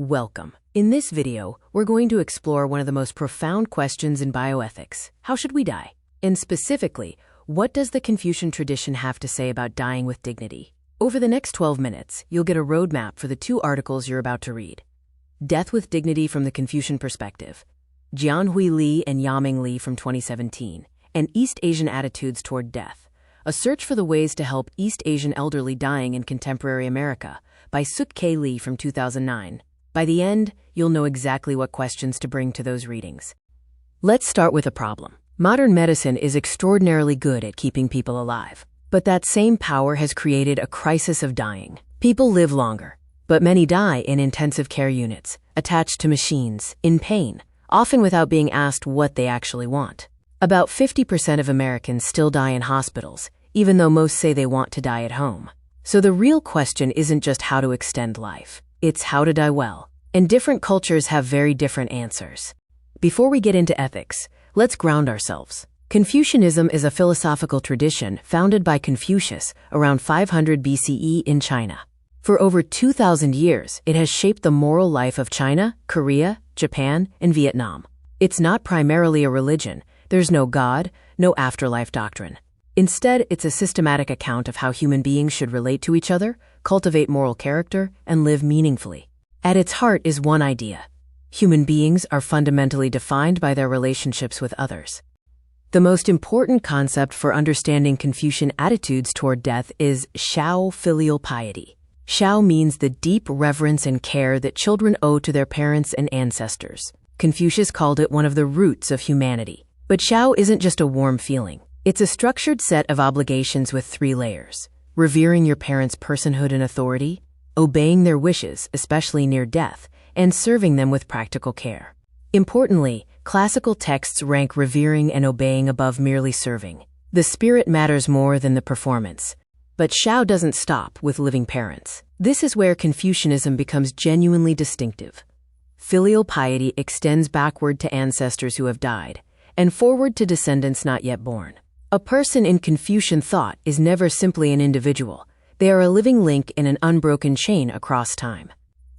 Welcome. In this video, we're going to explore one of the most profound questions in bioethics. How should we die? And specifically, what does the Confucian tradition have to say about dying with dignity? Over the next 12 minutes, you'll get a roadmap for the two articles you're about to read. Death with Dignity from the Confucian Perspective, Jianhui Li and Yaming Li from 2017, and East Asian Attitudes Toward Death, a search for the ways to help East Asian elderly dying in contemporary America, by Suk K. Lee from 2009. By the end, you'll know exactly what questions to bring to those readings. Let's start with a problem. Modern medicine is extraordinarily good at keeping people alive, but that same power has created a crisis of dying. People live longer, but many die in intensive care units, attached to machines, in pain, often without being asked what they actually want. About 50% of Americans still die in hospitals, even though most say they want to die at home. So the real question isn't just how to extend life. It's how to die well, and different cultures have very different answers. Before we get into ethics, let's ground ourselves. Confucianism is a philosophical tradition founded by Confucius around 500 BCE in China. For over 2,000 years, it has shaped the moral life of China, Korea, Japan, and Vietnam. It's not primarily a religion. There's no God, no afterlife doctrine. Instead, it's a systematic account of how human beings should relate to each other, cultivate moral character, and live meaningfully. At its heart is one idea. Human beings are fundamentally defined by their relationships with others. The most important concept for understanding Confucian attitudes toward death is Shao filial piety. Shao means the deep reverence and care that children owe to their parents and ancestors. Confucius called it one of the roots of humanity. But Shao isn't just a warm feeling. It's a structured set of obligations with 3 layers: revering your parents' personhood and authority, obeying their wishes, especially near death, and serving them with practical care. Importantly, classical texts rank revering and obeying above merely serving. The spirit matters more than the performance. But Shao doesn't stop with living parents. This is where Confucianism becomes genuinely distinctive. Filial piety extends backward to ancestors who have died, and forward to descendants not yet born. A person in Confucian thought is never simply an individual. They are a living link in an unbroken chain across time.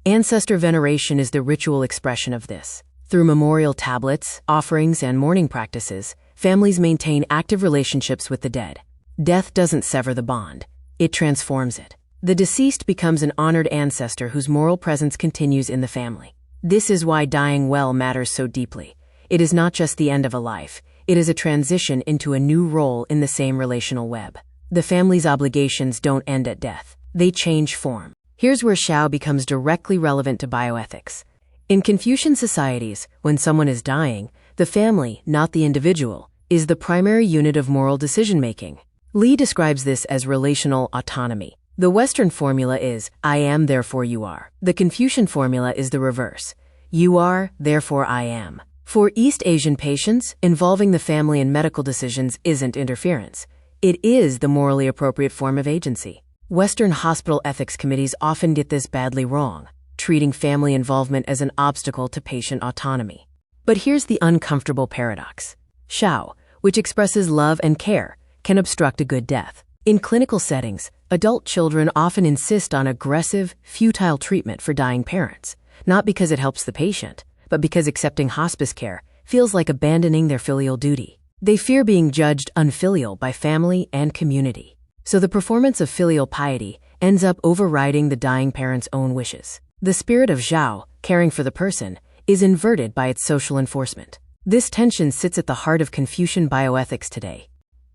Ancestor veneration is the ritual expression of this. Through memorial tablets, offerings, and mourning practices, families maintain active relationships with the dead. Death doesn't sever the bond. It transforms it. The deceased becomes an honored ancestor whose moral presence continues in the family. This is why dying well matters so deeply. It is not just the end of a life. It is a transition into a new role in the same relational web. The family's obligations don't end at death. They change form. Here's where Shao becomes directly relevant to bioethics. In Confucian societies, when someone is dying, the family, not the individual, is the primary unit of moral decision-making. Li describes this as relational autonomy. The Western formula is, I am, therefore you are. The Confucian formula is the reverse. You are, therefore I am. For East Asian patients, involving the family in medical decisions isn't interference. It is the morally appropriate form of agency. Western hospital ethics committees often get this badly wrong, treating family involvement as an obstacle to patient autonomy. But here's the uncomfortable paradox. Shao, which expresses love and care, can obstruct a good death. In clinical settings, adult children often insist on aggressive, futile treatment for dying parents, not because it helps the patient, but because accepting hospice care feels like abandoning their filial duty. They fear being judged unfilial by family and community. So the performance of filial piety ends up overriding the dying parent's own wishes. The spirit of Zhao, caring for the person, is inverted by its social enforcement. This tension sits at the heart of Confucian bioethics today.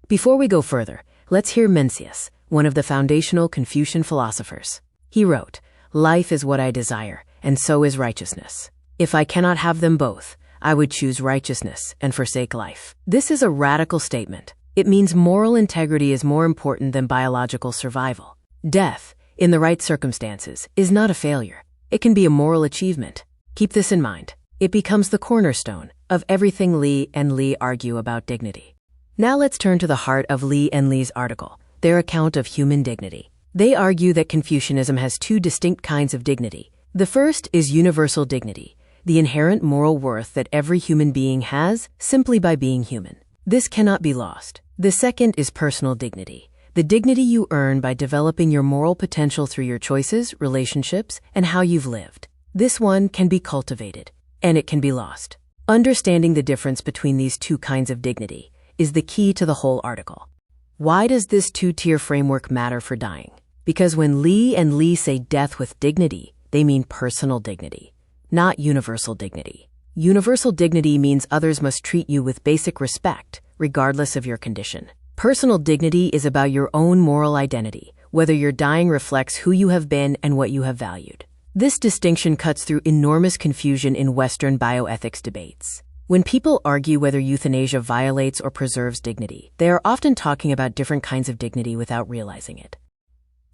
Before we go further, let's hear Mencius, one of the foundational Confucian philosophers. He wrote, "Life is what I desire, and so is righteousness. If I cannot have them both, I would choose righteousness and forsake life." This is a radical statement. It means moral integrity is more important than biological survival. Death, in the right circumstances, is not a failure. It can be a moral achievement. Keep this in mind. It becomes the cornerstone of everything Li and Li argue about dignity. Now let's turn to the heart of Li and Li's article, their account of human dignity. They argue that Confucianism has 2 distinct kinds of dignity. The first is universal dignity, the inherent moral worth that every human being has simply by being human. This cannot be lost. The second is personal dignity, the dignity you earn by developing your moral potential through your choices, relationships, and how you've lived. This one can be cultivated, and it can be lost. Understanding the difference between these two kinds of dignity is the key to the whole article. Why does this two-tier framework matter for dying? Because when Li and Li say death with dignity, they mean personal dignity, not universal dignity. Universal dignity means others must treat you with basic respect, regardless of your condition. Personal dignity is about your own moral identity, whether your dying reflects who you have been and what you have valued. This distinction cuts through enormous confusion in Western bioethics debates. When people argue whether euthanasia violates or preserves dignity, they are often talking about different kinds of dignity without realizing it.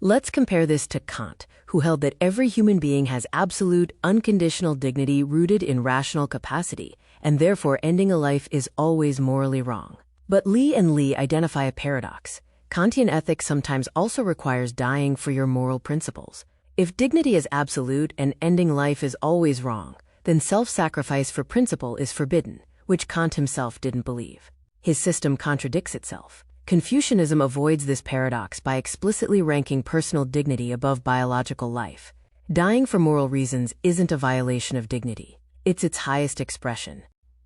Let's compare this to Kant, who held that every human being has absolute, unconditional dignity rooted in rational capacity, and therefore ending a life is always morally wrong. But Li and Li identify a paradox. Kantian ethics sometimes also requires dying for your moral principles. If dignity is absolute and ending life is always wrong, then self-sacrifice for principle is forbidden, which Kant himself didn't believe. His system contradicts itself. Confucianism avoids this paradox by explicitly ranking personal dignity above biological life. Dying for moral reasons isn't a violation of dignity. It's its highest expression.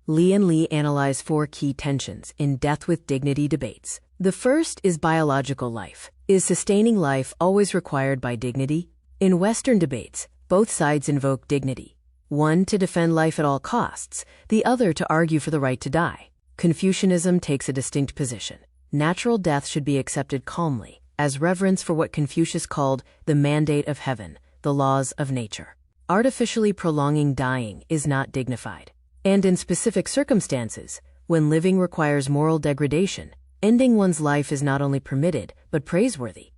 Li and Li analyze 4 key tensions in death with dignity debates. The first is biological life. Is sustaining life always required by dignity? In Western debates, both sides invoke dignity. One to defend life at all costs, the other to argue for the right to die. Confucianism takes a distinct position. Natural death should be accepted calmly, as reverence for what Confucius called the mandate of heaven, the laws of nature. Artificially prolonging dying is not dignified. And in specific circumstances, when living requires moral degradation, ending one's life is not only permitted, but praiseworthy.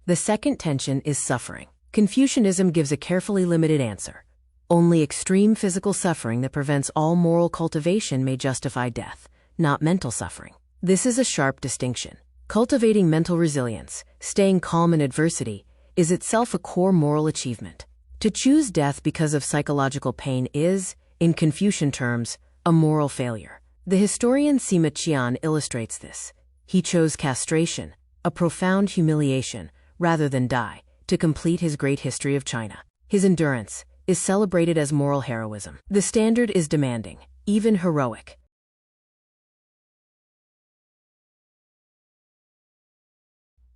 The second tension is suffering. Confucianism gives a carefully limited answer. Only extreme physical suffering that prevents all moral cultivation may justify death, not mental suffering. This is a sharp distinction. Cultivating mental resilience, staying calm in adversity, is itself a core moral achievement. To choose death because of psychological pain is, in Confucian terms, a moral failure. The historian Sima Qian illustrates this. He chose castration, a profound humiliation, rather than die, to complete his great history of China. His endurance is celebrated as moral heroism. The standard is demanding, even heroic.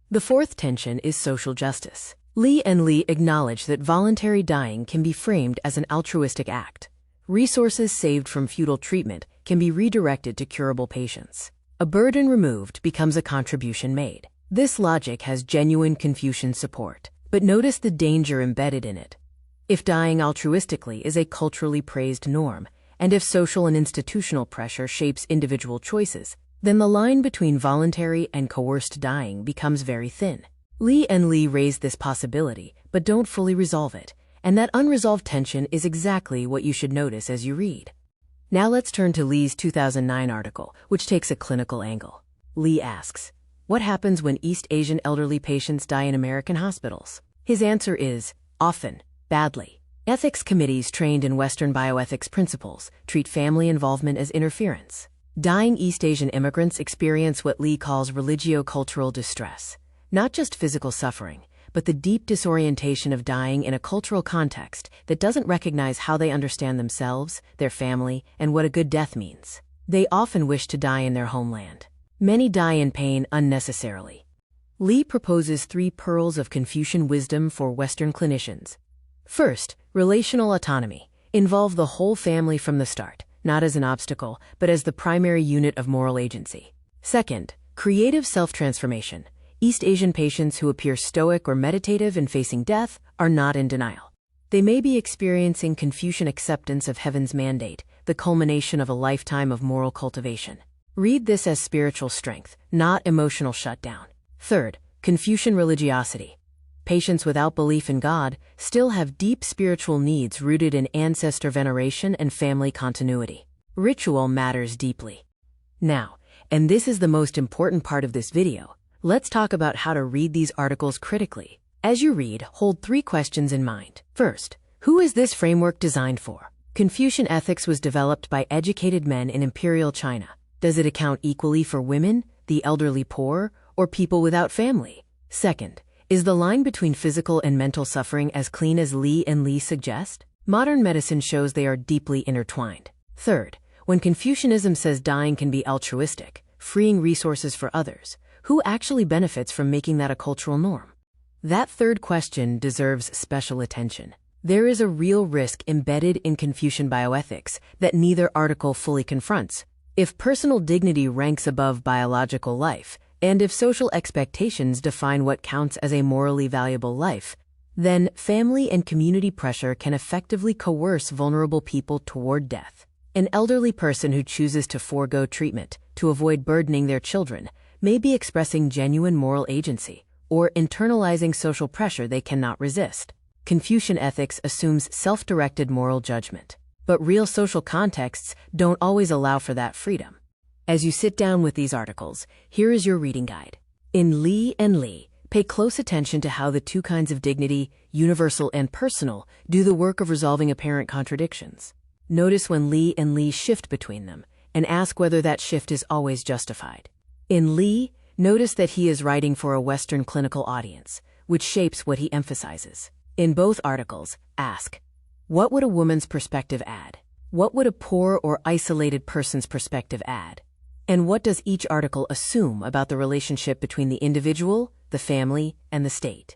The fourth tension is social justice. Li and Li acknowledge that voluntary dying can be framed as an altruistic act. Resources saved from futile treatment can be redirected to curable patients. A burden removed becomes a contribution made. This logic has genuine Confucian support, but notice the danger embedded in it. If dying altruistically is a culturally praised norm, and if social and institutional pressure shapes individual choices, then the line between voluntary and coerced dying becomes very thin. Li and Li raise this possibility, but don't fully resolve it, and that unresolved tension is exactly what you should notice as you read. Now let's turn to Li's 2009 article, which takes a clinical angle. Li asks, what happens when East Asian elderly patients die in American hospitals? His answer is, often, badly. Ethics committees trained in Western bioethics principles treat family involvement as interference. Dying East Asian immigrants experience what Li calls religio-cultural distress, not just physical suffering, but the deep disorientation of dying in a cultural context that doesn't recognize how they understand themselves, their family, and what a good death means. They often wish to die in their homeland. Many die in pain unnecessarily. Li proposes 3 pearls of Confucian wisdom for Western clinicians. First, relational autonomy. Involve the whole family from the start, not as an obstacle, but as the primary unit of moral agency. Second, creative self-transformation. East Asian patients who appear stoic or meditative in facing death are not in denial. They may be experiencing Confucian acceptance of heaven's mandate, the culmination of a lifetime of moral cultivation. Read this as spiritual strength, not emotional shutdown. Third, Confucian religiosity. Patients without belief in God still have deep spiritual needs rooted in ancestor veneration and family continuity. Ritual matters deeply. Now, and this is the most important part of this video, let's talk about how to read these articles critically. As you read, hold 3 questions in mind. First, who is this framework designed for? Confucian ethics was developed by educated men in imperial China. Does it account equally for women, the elderly poor, or people without family? Second, is the line between physical and mental suffering as clean as Li and Li suggest? Modern medicine shows they are deeply intertwined. Third, when Confucianism says dying can be altruistic, freeing resources for others, who actually benefits from making that a cultural norm? That third question deserves special attention. There is a real risk embedded in Confucian bioethics that neither article fully confronts. If personal dignity ranks above biological life, and if social expectations define what counts as a morally valuable life, then family and community pressure can effectively coerce vulnerable people toward death. An elderly person who chooses to forego treatment to avoid burdening their children may be expressing genuine moral agency or internalizing social pressure they cannot resist. Confucian ethics assumes self-directed moral judgment, but real social contexts don't always allow for that freedom. As you sit down with these articles, here is your reading guide. In Li and Li, pay close attention to how the two kinds of dignity, universal and personal, do the work of resolving apparent contradictions. Notice when Li and Li shift between them, and ask whether that shift is always justified. In Li, notice that he is writing for a Western clinical audience, which shapes what he emphasizes. In both articles, ask, what would a woman's perspective add? What would a poor or isolated person's perspective add? And what does each article assume about the relationship between the individual, the family, and the state?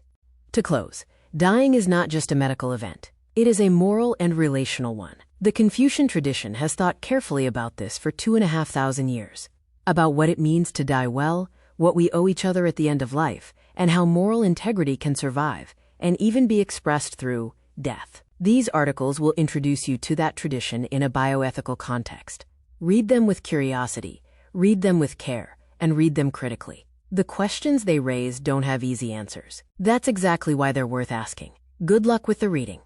To close, dying is not just a medical event. It is a moral and relational one. The Confucian tradition has thought carefully about this for 2,500 years, about what it means to die well, what we owe each other at the end of life, and how moral integrity can survive and even be expressed through death. These articles will introduce you to that tradition in a bioethical context. Read them with curiosity, read them with care, and read them critically. The questions they raise don't have easy answers. That's exactly why they're worth asking. Good luck with the reading.